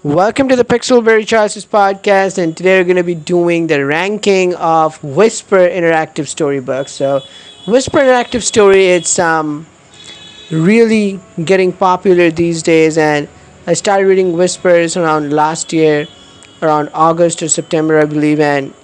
Welcome to the Pixelberry Choices podcast, and today we're going to be doing the ranking of Whisper Interactive Storybooks. So, Whisper Interactive Story, it's really getting popular these days, and I started reading Whispers around last year, around August or September, I believe, and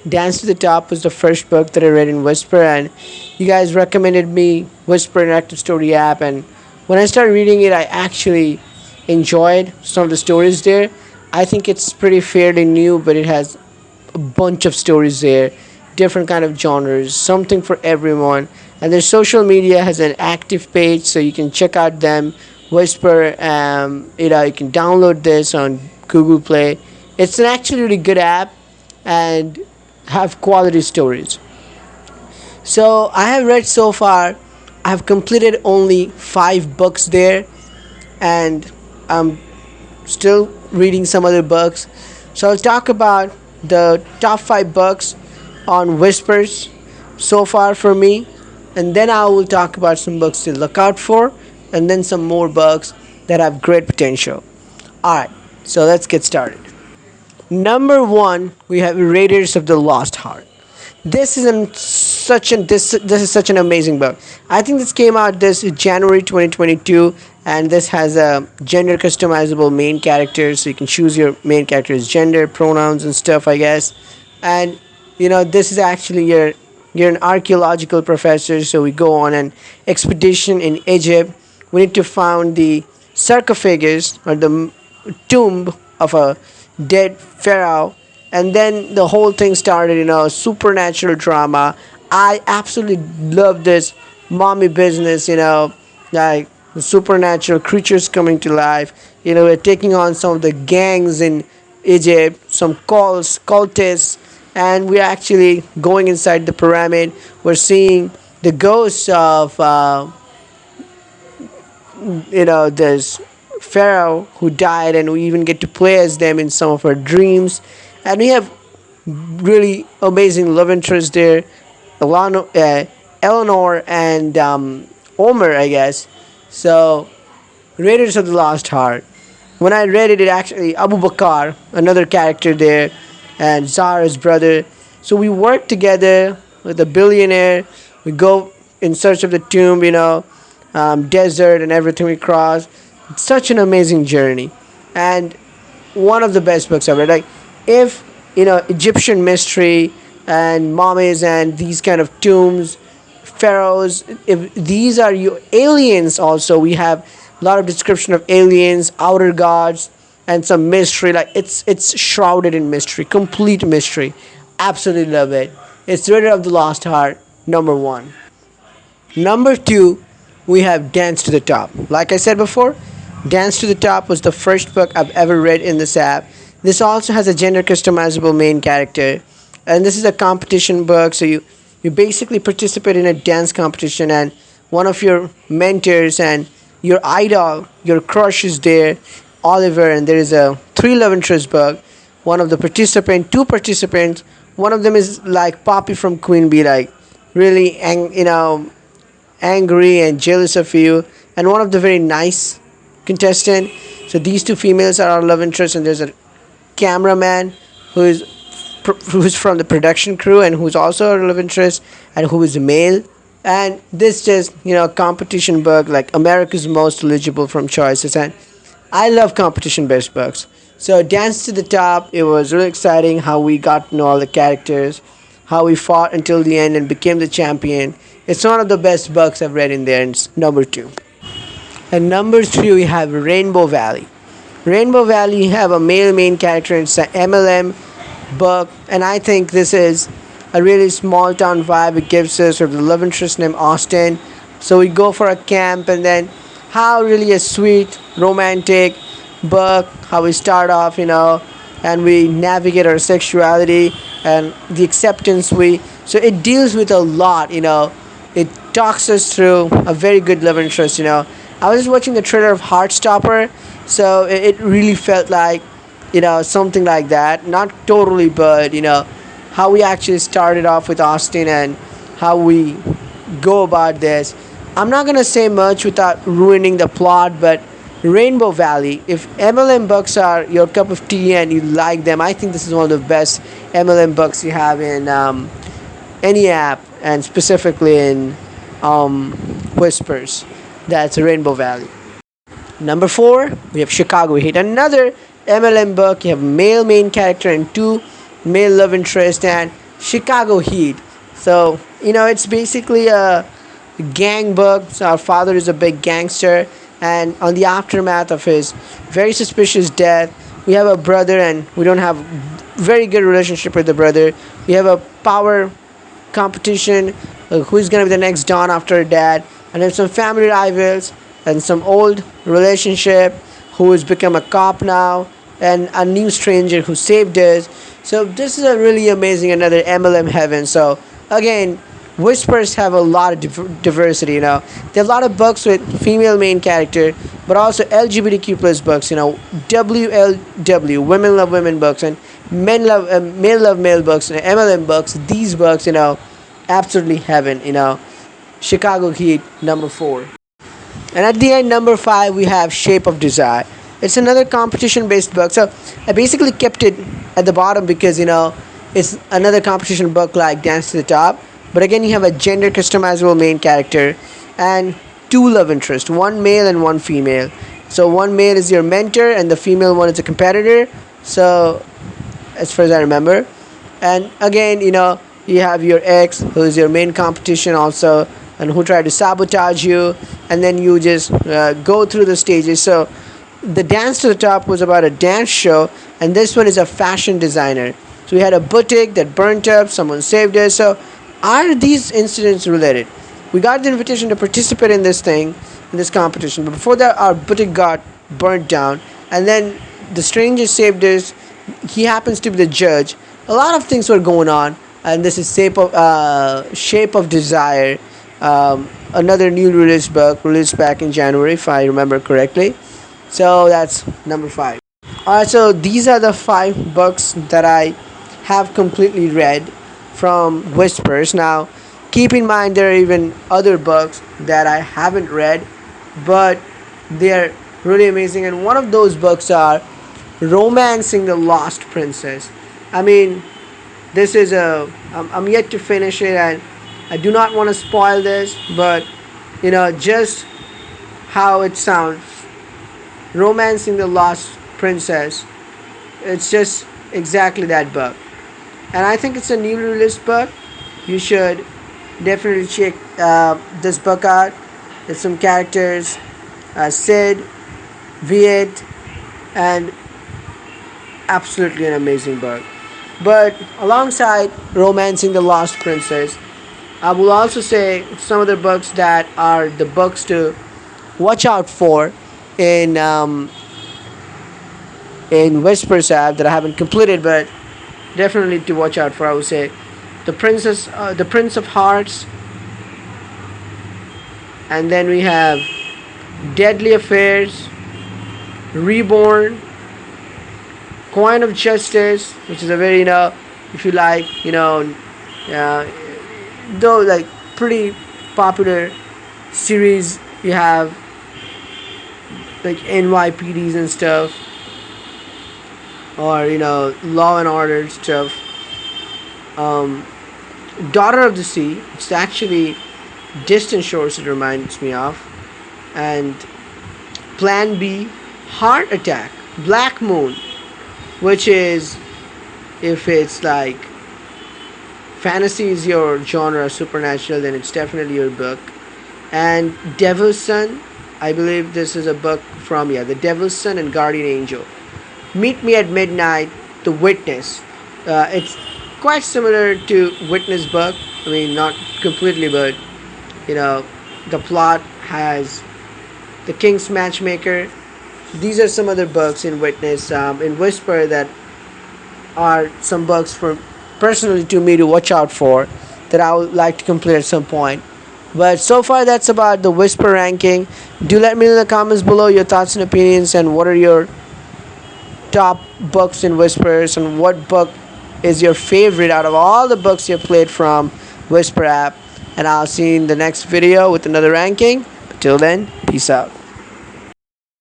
Dance to the Top was the first book that I read in Whisper, and you guys recommended me Whisper Interactive Story app, and when I started reading it, I actually enjoyed some of the stories there. I think it's pretty fairly new, but it has a bunch of stories there, different kind of genres, something for everyone. And their social media has an active page, so you can check out them. Whisper, you can download this on Google Play. It's an actually really good app, and have quality stories. So I have read so far. I have completed only 5 books there, and I'm still reading some other books. So I'll talk about the top 5 books on Whispers so far for me, and then I will talk about some books to look out for, and then some more books that have great potential. Alright, so let's get started. Number one, we have Raiders of the Lost Heart. This is such an amazing book. I think this came out this January 2022, and this has a gender customizable main character, so you can choose your main character's gender, pronouns, and stuff, I guess. And this is actually you're an archaeological professor, so we go on an expedition in Egypt. We need to find the sarcophagus, or the tomb of a dead pharaoh, and then the whole thing started, supernatural drama. I absolutely love this mommy business, like the supernatural creatures coming to life. We're taking on some of the gangs in Egypt, some cultists, and we're actually going inside the pyramid. We're seeing the ghosts of this pharaoh who died, and we even get to play as them in some of our dreams. And we have really amazing love interests there, Eleanor and Omer, I guess. So, Raiders of the Lost Heart. When I read it, it actually Abu Bakr, another character there, and Zara's brother. So we work together with a billionaire. We go in search of the tomb, desert and everything we cross. It's such an amazing journey, and one of the best books I've read. Like, if Egyptian mystery and mummies and these kind of tombs, pharaohs, if these are you aliens, also we have a lot of description of aliens, outer gods, and some mystery. Like, it's shrouded in mystery, complete mystery. Absolutely love it. It's Raider of the Lost Heart, number one. Number two, we have Dance to the Top. Like I said before, Dance to the Top was the first book I've ever read in this app. This also has a gender customizable main character, and this is a competition book. So you basically participate in a dance competition, and one of your mentors and your idol, your crush is there, Oliver, and there is a 3 love interest book. One of the two participants. One of them is like Poppy from Queen Bee, like really angry and jealous of you, and one of the very nice contestant. So these two females are our love interests, and there's a cameraman who's from the production crew and who's also our love interest, and who is male. And this just competition book, like America's Most Eligible from Choices, and I love competition based books. So Dance to the Top, it was really exciting how we got to know all the characters, how we fought until the end and became the champion. It's one of the best books I've read in there, and it's number two. And number three, we have Rainbow Valley. Rainbow Valley, you have a male main character. It's an MLM book, and I think this is a really small town vibe it gives us, with the love interest named Austin. So we go for a camp, and then how really a sweet, romantic book, how we start off, and we navigate our sexuality and the acceptance so it deals with a lot, it talks us through a very good love interest. I was just watching the trailer of Heartstopper, so it really felt like, something like that. Not totally, but, how we actually started off with Austin and how we go about this. I'm not going to say much without ruining the plot, but Rainbow Valley. If MLM books are your cup of tea and you like them, I think this is one of the best MLM books you have in any app, and specifically in Whispers. That's Rainbow Valley. Number 4, we have Chicago Heat, another MLM book. You have male main character and 2 male love interest, and Chicago Heat. So it's basically a gang book. So our father is a big gangster, and on the aftermath of his very suspicious death, we have a brother, and we don't have very good relationship with the brother. We have a power competition, who's gonna be the next Don after dad, and then some family rivals and some old relationship who has become a cop now, and a new stranger who saved us. So this is a really amazing another MLM heaven. So again, Whispers have a lot of diversity. There are a lot of books with female main character, but also LGBTQ plus books. WLW, women love women books, and male love male books, and MLM books. These books, absolutely heaven. Chicago Heat, number 4. And at the end, number 5, we have Shape of Desire. It's another competition based book. So I basically kept it at the bottom because it's another competition book like Dance to the Top. But again, you have a gender customizable main character and 2 love interests, 1 male and 1 female. So 1 male is your mentor and the female one is a competitor. So as far as I remember. And again, you have your ex who is your main competition also, and who tried to sabotage you, and then you just go through the stages. So the Dance to the Top was about a dance show, and this one is a fashion designer. So we had a boutique that burnt up, someone saved us. So are these incidents related? We got the invitation to participate in this competition, but before that our boutique got burnt down, and then the stranger saved us. He happens to be the judge. A lot of things were going on, and this is Shape of Desire, another new release book, released back in January if I remember correctly. So that's number 5. Alright, so these are the 5 books that I have completely read from Whispers. Now keep in mind there are even other books that I haven't read, but they're really amazing, and one of those books are Romancing the Lost Princess. I mean, this is I'm yet to finish it, and I do not want to spoil this, but just how it sounds, Romancing the Lost Princess, it's just exactly that book. And I think it's a newly released book. You should definitely check this book out. There's some characters, Sid, Viet, and absolutely an amazing book. But alongside Romancing the Lost Princess, I will also say some other books that are the books to watch out for in Whispers app that I haven't completed, but definitely to watch out for. I would say the Prince of Hearts, and then we have Deadly Affairs, Reborn, Coin of Justice, which is a very if you like though like pretty popular series. You have like NYPDs and stuff, or Law and Order stuff. Daughter of the Sea, it's actually Distant Shores it reminds me of, and Plan B, Heart Attack, Black Moon, which is, if it's like fantasy is your genre, supernatural, then it's definitely your book. And Devil's Son, I believe this is a book from The Devil's Son and Guardian Angel. Meet Me at Midnight, The Witness. It's quite similar to Witness book. I mean, not completely, but the plot has the King's Matchmaker. These are some other books in Witness, in Whisper, that are some books for personally to me to watch out for, that I would like to complete at some point. But so far that's about the Whisper ranking. Do let me know in the comments below your thoughts and opinions, and what are your top books in Whispers, and what book is your favorite out of all the books you've played from Whisper app. And I'll see you in the next video with another ranking. Till then, peace out.